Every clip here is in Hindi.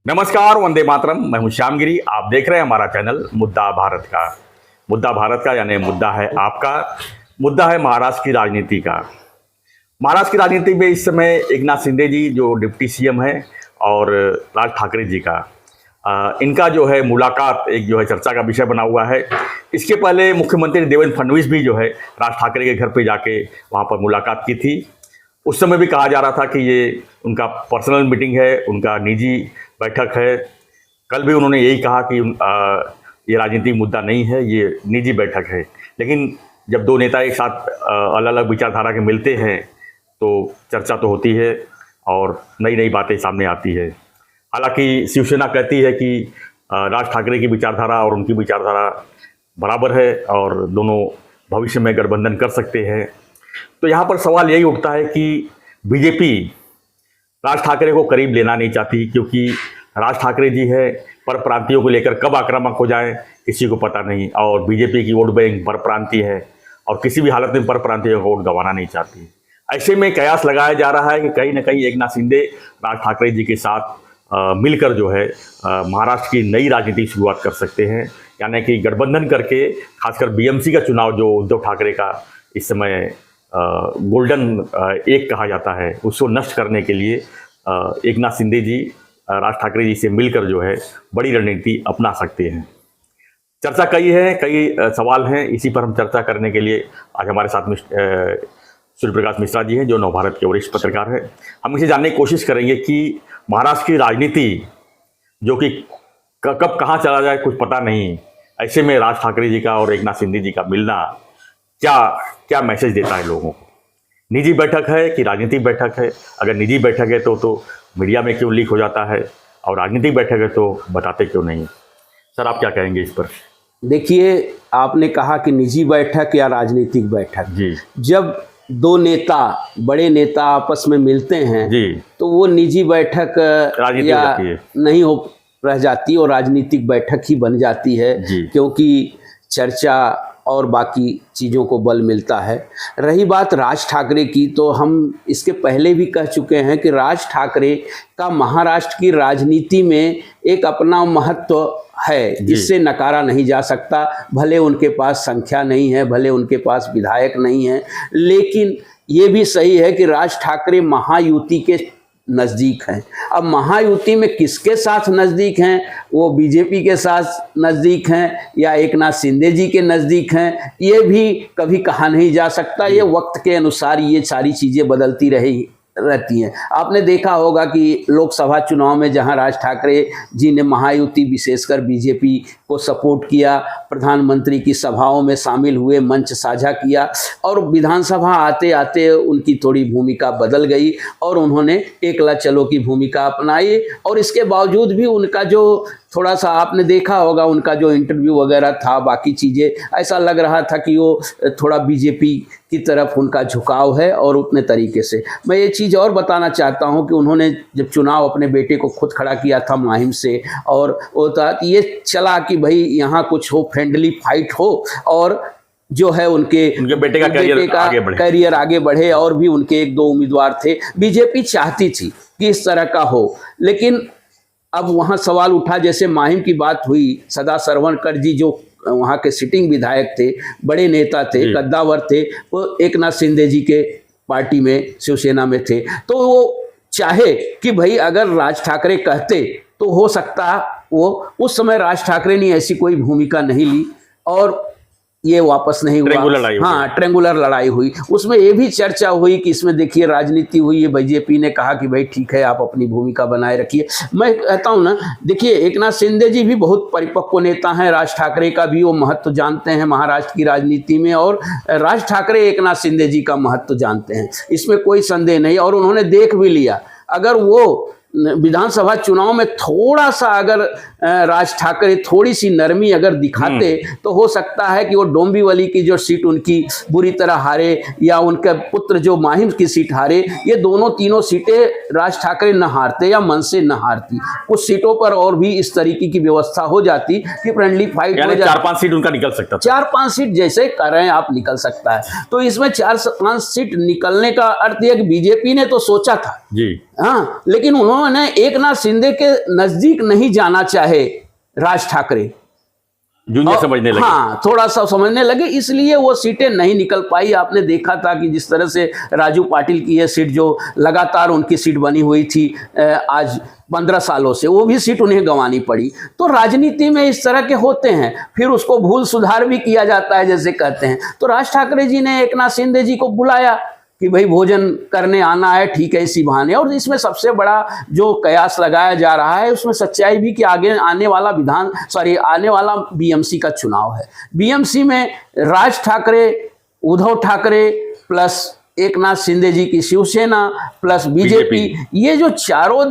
नमस्कार, वंदे मातरम। मैं हूं श्यामगिरी। आप देख रहे हैं हमारा चैनल मुद्दा भारत का। मुद्दा भारत का यानी मुद्दा है आपका, मुद्दा है महाराष्ट्र की राजनीति का। महाराष्ट्र की राजनीति में इस समय एकनाथ शिंदे जी जो डिप्टी सीएम है और राज ठाकरे जी का इनका जो है मुलाकात एक जो है चर्चा का विषय बना हुआ है। इसके पहले मुख्यमंत्री देवेंद्र फडणवीस भी जो है राज ठाकरे के घर पे जाके वहाँ पर मुलाकात की थी। उस समय भी कहा जा रहा था कि ये उनका पर्सनल मीटिंग है, उनका निजी बैठक है। कल भी उन्होंने यही कहा कि ये राजनीतिक मुद्दा नहीं है, ये निजी बैठक है। लेकिन जब दो नेता एक साथ अलग अलग विचारधारा के मिलते हैं तो चर्चा तो होती है और नई नई बातें सामने आती है। हालांकि शिवसेना कहती है कि राज ठाकरे की विचारधारा और उनकी विचारधारा बराबर है और दोनों भविष्य में गठबंधन कर सकते हैं। तो यहाँ पर सवाल यही उठता है कि बीजेपी राज ठाकरे को करीब लेना नहीं चाहती, क्योंकि राज ठाकरे जी है पर प्रांतियों को लेकर कब आक्रामक हो जाए किसी को पता नहीं, और बीजेपी की वोट बैंक पर प्रांतीय है और किसी भी हालत में पर प्रांतियों को वोट गंवाना नहीं चाहती। ऐसे में कयास लगाया जा रहा है कि कहीं ना कहीं एकनाथ शिंदे राज ठाकरे जी के साथ मिलकर जो है महाराष्ट्र की नई राजनीति की शुरुआत कर सकते हैं। यानी कि गठबंधन करके खासकर बीएमसी का चुनाव जो उद्धव ठाकरे का इस समय गोल्डन एक कहा जाता है, उसको नष्ट करने के लिए एकनाथ शिंदे जी राज ठाकरे जी से मिलकर जो है बड़ी रणनीति अपना सकते हैं। चर्चा कई सवाल हैं। इसी पर हम चर्चा करने के लिए आज हमारे साथ सूर्य प्रकाश मिश्रा जी हैं जो नवभारत के वरिष्ठ पत्रकार हैं। हम इसे जानने की कोशिश करेंगे कि महाराष्ट्र की राजनीति जो कि कब कहाँ चला जाए कुछ पता नहीं, ऐसे में राज ठाकरे जी का और एकनाथ शिंदे जी का मिलना क्या मैसेज देता है लोगों को। निजी बैठक है कि राजनीतिक बैठक है? अगर निजी बैठक है तो मीडिया में क्यों लीक हो जाता है, और राजनीतिक बैठक है तो बताते क्यों नहीं? सर, आप क्या कहेंगे इस पर? देखिए, आपने कहा कि निजी बैठक या राजनीतिक बैठक जी, जब दो नेता बड़े नेता आपस में मिलते हैं जी, तो वो निजी बैठक या नहीं हो रह जाती और राजनीतिक बैठक ही बन जाती है, क्योंकि चर्चा और बाकी चीज़ों को बल मिलता है। रही बात राज ठाकरे की, तो हम इसके पहले भी कह चुके हैं कि राज ठाकरे का महाराष्ट्र की राजनीति में एक अपना महत्व है, इससे नकारा नहीं जा सकता। भले उनके पास संख्या नहीं है, भले उनके पास विधायक नहीं है, लेकिन ये भी सही है कि राज ठाकरे महायुति के नज़दीक हैं। अब महायुति में किसके साथ नज़दीक हैं? वो बीजेपी के साथ नज़दीक हैं या एकनाथ शिंदे जी के नज़दीक हैं, ये भी कभी कहा नहीं जा सकता। ये वक्त के अनुसार ये सारी चीज़ें बदलती रहती हैं। आपने देखा होगा कि लोकसभा चुनाव में जहां राज ठाकरे जी ने महायुति विशेषकर बीजेपी को सपोर्ट किया, प्रधानमंत्री की सभाओं में शामिल हुए, मंच साझा किया, और विधानसभा आते आते उनकी थोड़ी भूमिका बदल गई और उन्होंने एकला चलो की भूमिका अपनाई। और इसके बावजूद भी उनका जो थोड़ा सा आपने देखा होगा उनका जो इंटरव्यू वगैरह था, बाकी चीज़ें, ऐसा लग रहा था कि वो थोड़ा बीजेपी की तरफ उनका झुकाव है। और उतने तरीके से मैं ये चीज़ और बताना चाहता हूँ कि उन्होंने जब चुनाव अपने बेटे को खुद खड़ा किया था माहिम से, और वो था कि ये चला कि भाई यहाँ कुछ हो, फ्रेंडली फाइट हो, और जो है उनके बेटे का करियर आगे बढ़े। और भी उनके एक दो उम्मीदवार थे, बीजेपी चाहती थी कि इस तरह का हो। लेकिन अब वहाँ सवाल उठा, जैसे माहिम की बात हुई, सदा सरवणकर जी जो वहाँ के सिटिंग विधायक थे, बड़े नेता थे, कद्दावर थे, वो एकनाथ शिंदे जी के पार्टी में, शिवसेना में थे। तो वो चाहे कि भाई अगर राज ठाकरे कहते तो हो सकता वो उस समय राज ठाकरे ने ऐसी कोई भूमिका नहीं ली और ये वापस नहीं हुआ। हाँ, ट्रेंगुलर लड़ाई हुई। उसमें ये भी चर्चा हुई कि इसमें देखिए राजनीति हुई है। बीजेपी ने कहा कि भाई ठीक है, आप अपनी भूमिका बनाए रखिए। मैं कहता हूँ ना, देखिए एकनाथ शिंदे जी भी बहुत परिपक्व नेता हैं, राज ठाकरे का भी वो महत्व जानते हैं महाराष्ट्र की राजनीति में, और राज ठाकरे एकनाथ शिंदे जी का महत्व जानते हैं, इसमें कोई संदेह नहीं। और उन्होंने देख भी लिया, अगर वो विधानसभा चुनाव में थोड़ा सा अगर राज ठाकरे थोड़ी सी नरमी अगर दिखाते तो हो सकता है कि वो डोंबिवली की जो सीट उनकी बुरी तरह हारे, या उनके पुत्र जो माहिम की सीट हारे, ये दोनों तीनों सीटें राज ठाकरे न हारते या मन से न हारती। कुछ सीटों पर और भी इस तरीके की व्यवस्था हो जाती कि फ्रेंडली फाइट हो जाती, 4-5 सीट उनका निकल सकता, 4-5 सीट जैसे कर रहे हैं आप निकल सकता है। तो इसमें 4-5 सीट निकलने का अर्थ यह कि बीजेपी ने तो सोचा था जी। हाँ, लेकिन उन्होंने एकनाथ शिंदे के नजदीक नहीं जाना चाहे राज ठाकरे, जूनियर समझने लगे। हाँ, थोड़ा सा समझने लगे, इसलिए वो सीटें नहीं निकल पाई। आपने देखा था कि जिस तरह से राजू पाटिल की ये सीट जो लगातार उनकी सीट बनी हुई थी आज 15 सालों से, वो भी सीट उन्हें गंवानी पड़ी। तो राजनीति में इस तरह के होते हैं, फिर उसको भूल सुधार भी किया जाता है जैसे कहते हैं। तो राज ठाकरे जी ने एकनाथ शिंदे जी को बुलाया कि भाई भोजन करने आना है, ठीक है, इसी बहाने। और इसमें सबसे बड़ा जो कयास लगाया जा रहा है उसमें सच्चाई भी कि आगे आने वाला बीएमसी का चुनाव है। बीएमसी में राज ठाकरे, उद्धव ठाकरे प्लस एकनाथ शिंदे जी की शिवसेना प्लस बीजेपी, ये जो चारों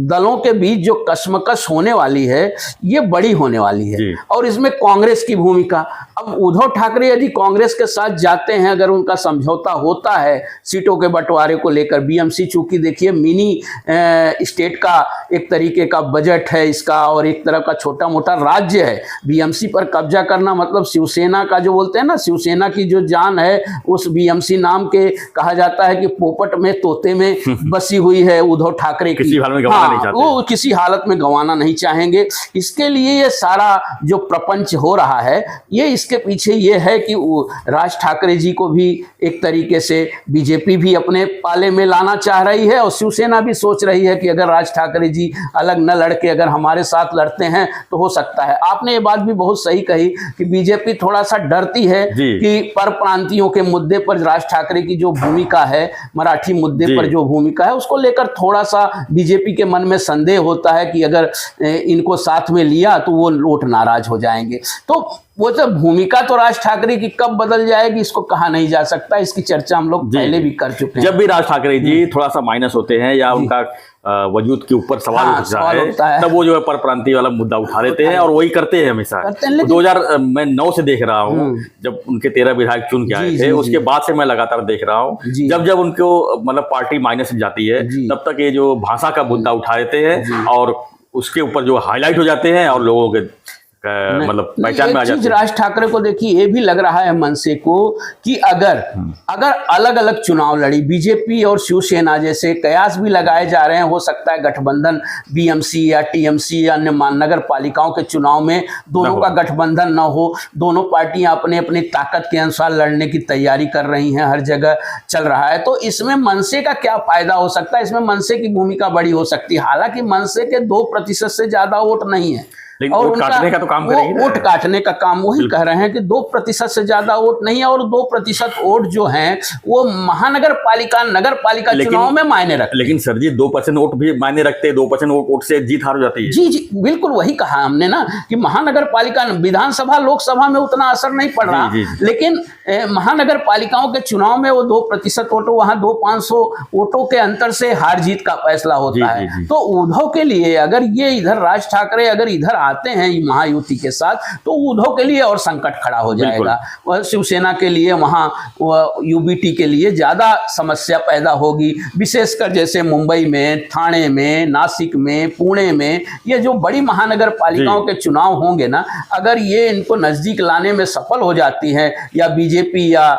दलों के बीच जो कशमकश होने वाली है ये बड़ी होने वाली है। और इसमें कांग्रेस की भूमिका, अब उद्धव ठाकरे यदि कांग्रेस के साथ जाते हैं, अगर उनका समझौता होता है सीटों के बंटवारे को लेकर, बीएमसी चूंकि देखिए मिनी स्टेट का एक तरीके का बजट है इसका और एक तरह का छोटा मोटा राज्य है। बीएमसी पर कब्जा करना मतलब शिवसेना का जो बोलते हैं ना, शिवसेना की जो जान है उस बीएमसी नाम के कहा जाता है कि पोपट में तोते में बसी हुई है उद्धव ठाकरे की। किसी हालत में गंवाना नहीं चाहते, वो किसी हालत में गंवाना नहीं चाहेंगे। इसके लिए ये सारा जो प्रपंच हो रहा है, ये इसके पीछे ये है कि राज ठाकरे जी को भी एक तरीके से बीजेपी भी अपने पाले में लाना चाह रही है और शिवसेना भी सोच रही है कि अगर राज ठाकरे जी अलग न लड़के अगर हमारे साथ लड़ते हैं तो हो सकता है। आपने ये बात भी बहुत सही कही कि बीजेपी थोड़ा सा डरती है कि परप्रांतियों के मुद्दे पर राज ठाकरे की जो भूमिका है, मराठी मुद्दे पर जो भूमिका है, उसको लेकर थोड़ा सा बीजेपी के मन में संदेह होता है कि अगर इनको साथ में लिया तो वो लोट नाराज हो जाएंगे। तो वो तो भूमिका तो राज ठाकरे की कब बदल जाएगी इसको कहा नहीं जा सकता, इसकी चर्चा हम लोग पहले भी कर चुके हैं। जब भी राज ठाकरे जी थोड़ा सा माइनस होते हैं या उनका वजूद के ऊपर सवाल उठता है, तब वो जो है परप्रांतीय वाला मुद्दा उठा लेते हैं और वही करते हैं हमेशा। 2009 से देख रहा हूँ, जब उनके 13 विधायक चुन के आए थे, उसके बाद से मैं लगातार देख रहा हूँ, जब जब उनको मतलब पार्टी माइनस जाती है तब तक ये जो भाषा का मुद्दा उठा लेते हैं और उसके ऊपर जो हाईलाइट हो जाते हैं और लोगों के मतलब पहचान में आ जाती है। राज ठाकरे को देखिए ये भी लग रहा है मनसे को कि अगर अलग अलग चुनाव लड़ी बीजेपी और शिवसेना, जैसे कयास भी लगाए जा रहे हैं, हो सकता है गठबंधन बीएमसी या टीएमसी या अन्य नगर पालिकाओं के चुनाव में दोनों का गठबंधन न हो, दोनों पार्टियां अपने अपनी ताकत के अनुसार लड़ने की तैयारी कर रही हैं, हर जगह चल रहा है। तो इसमें मनसे का क्या फायदा हो सकता है, इसमें मनसे की भूमिका बड़ी हो सकती है। हालांकि मनसे के 2% से ज्यादा वोट नहीं है और वोट काटने का तो काम करेगी, वोट काटने का काम वही कह रहे हैं कि 2% से ज्यादा वोट नहीं है और 2% वोट जो हैं वो महानगर पालिका नगर पालिका चुनाव में मायने रखते। लेकिन सर जी 2% वोट भी मायने रखते हैं, 2% वोट से जीत हार हो जाती है। जी बिल्कुल वही कहा हमने ना कि महानगर पालिका विधानसभा लोकसभा में उतना असर नहीं पड़ रहा, लेकिन महानगर पालिकाओं के चुनाव में वो 2% वोटों, वहां 200-500 वोटों के अंतर से हार जीत का फैसला होता है। तो उद्धव के लिए अगर ये इधर राज ठाकरे अगर इधर आते हैं महायुति के साथ तो उद्धव के लिए और संकट खड़ा हो जाएगा, और शिवसेना के लिए वहां यूबीटी के लिए ज्यादा समस्या पैदा होगी, विशेषकर जैसे मुंबई में, थाने में, नासिक में, पुणे में ये जो बड़ी महानगर पालिकाओं के चुनाव होंगे ना, अगर ये इनको नजदीक लाने में सफल हो जाती है या बीजेपी या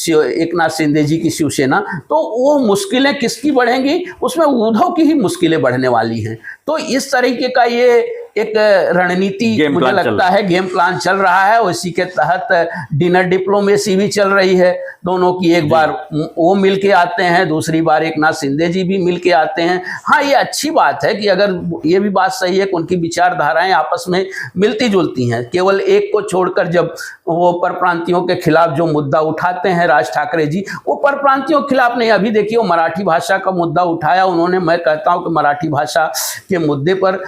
एकनाथ शिंदे जी की शिवसेना, तो वो मुश्किलें किसकी बढ़ेंगी, उसमें उद्धव की ही मुश्किलें बढ़ने वाली हैं। तो इस तरीके का ये एक रणनीति मुझे लगता है गेम प्लान चल रहा है, उसी के तहत डिनर डिप्लोमेसी भी चल रही है दोनों की। एक बार वो मिल के आते हैं, दूसरी बार एकनाथ शिंदे जी भी मिल के आते हैं। हाँ, ये अच्छी बात है कि अगर ये भी बात सही है कि उनकी विचारधाराएं आपस में मिलती जुलती हैं। केवल एक को छोड़कर जब वो परप्रांतियों के खिलाफ जो मुद्दा उठाते हैं राज ठाकरे जी, वो परप्रांतियों के खिलाफ नहीं। अभी देखिए वो मराठी भाषा का मुद्दा उठाया उन्होंने। मैं कहता हूँ कि मराठी भाषा के मुद्दे पर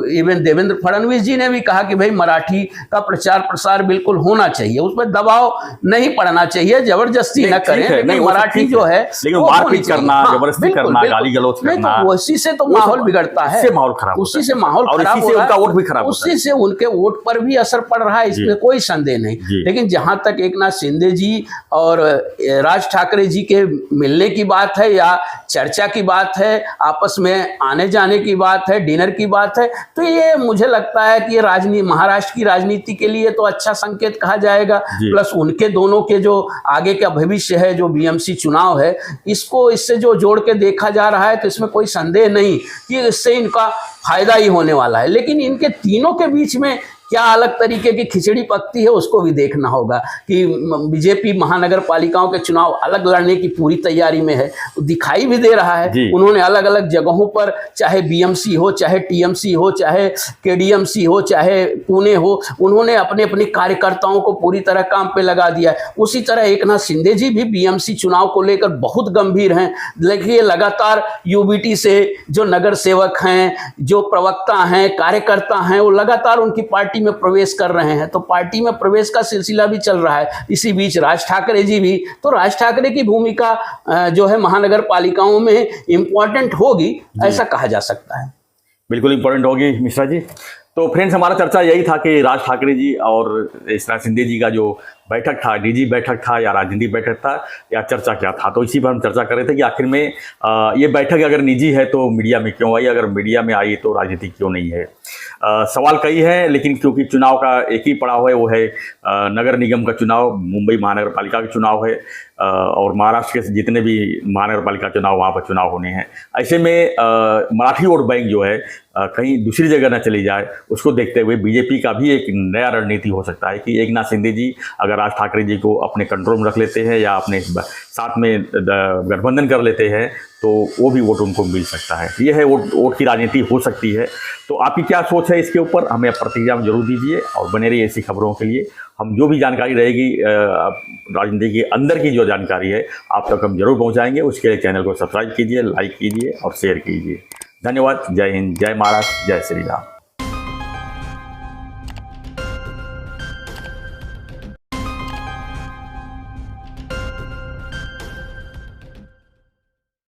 इवन देवेंद्र फडणवीस जी ने भी कहा कि भाई मराठी का प्रचार प्रसार बिल्कुल होना चाहिए, उसमें दबाव नहीं पड़ना चाहिए, जबरदस्ती न करें, लेकिन मराठी जो है मारपीट करना, जबरदस्ती करना, गाली गलौज करना, उसी से तो माहौल बिगड़ता है, उससे माहौल खराब, उसी से माहौल खराब हो रहा है, उसी से उनके वोट पर भी असर पड़ रहा है, इसमें कोई संदेह नहीं। लेकिन जहां तक एकनाथ शिंदे जी और राज ठाकरे जी के मिलने की बात है या चर्चा की बात है, आपस में आने जाने की बात है, डिनर की बात है, तो ये मुझे लगता है कि ये महाराष्ट्र की राजनीति के लिए तो अच्छा संकेत कहा जाएगा। प्लस उनके दोनों के जो आगे का भविष्य है, जो बीएमसी चुनाव है, इससे जो जोड़ के देखा जा रहा है, तो इसमें कोई संदेह नहीं कि इससे इनका फायदा ही होने वाला है। लेकिन इनके तीनों के बीच में क्या अलग तरीके की खिचड़ी पकती है, उसको भी देखना होगा कि बीजेपी महानगर पालिकाओं के चुनाव अलग लड़ने की पूरी तैयारी में है, दिखाई भी दे रहा है। उन्होंने अलग अलग जगहों पर, चाहे बीएमसी हो, चाहे टीएमसी हो, चाहे केडीएमसी हो, चाहे पुणे हो, उन्होंने अपने अपने कार्यकर्ताओं को पूरी तरह काम पे लगा दिया है। उसी तरह एकनाथ शिंदे जी भी बीएमसी चुनाव को लेकर बहुत गंभीर हैं। देखिए, लगातार यूबीटी से जो नगर सेवक हैं, जो प्रवक्ता हैं, कार्यकर्ता हैं, वो लगातार उनकी पार्टी में प्रवेश कर रहे हैं। तो पार्टी में प्रवेश का सिलसिला भी चल रहा है। इसी बीच राज ठाकरे जी भी, तो राज ठाकरे की भूमिका जो है महानगर पालिकाओं में इम्पोर्टेंट होगी, ऐसा कहा जा सकता है। बिल्कुल इम्पोर्टेंट होगी मिश्रा जी। तो फ्रेंड्स, हमारा चर्चा यही था कि राज ठाकरे जी और एकनाथ शिंदे जी का जो बैठक था, निजी बैठक था या राजनीतिक बैठक था, या चर्चा क्या था। तो इसी पर हम चर्चा कर रहे थे कि आखिर में ये बैठक अगर निजी है तो मीडिया में क्यों आई, अगर मीडिया में आई तो राजनीति क्यों नहीं है। सवाल कई हैं, लेकिन क्योंकि चुनाव का एक ही पड़ाव है, वो है नगर निगम का चुनाव, मुंबई महानगर पालिका का चुनाव है, और महाराष्ट्र के जितने भी महानगर पालिका चुनाव, वहाँ पर चुनाव होने हैं। ऐसे में मराठी वोट बैंक जो है कहीं दूसरी जगह न चली जाए, उसको देखते हुए बीजेपी का भी एक नया रणनीति हो सकता है कि एकनाथ शिंदे जी अगर राज ठाकरे जी को अपने कंट्रोल में रख लेते हैं या अपने साथ में गठबंधन कर लेते हैं, तो वो भी वोट उनको मिल सकता है। ये है वोट की राजनीति हो सकती है। तो आपकी क्या सोच है इसके ऊपर, हमें प्रतिक्रिया में जरूर दीजिए, और बने रहिए ऐसी खबरों के लिए। हम जो भी जानकारी रहेगी राजनीति के अंदर की जो जानकारी है आप तक हम जरूर पहुंचाएंगे। उसके लिए चैनल को सब्सक्राइब कीजिए, लाइक कीजिए और शेयर कीजिए। धन्यवाद। जय हिंद, जय महाराष्ट्र, जय श्री राम।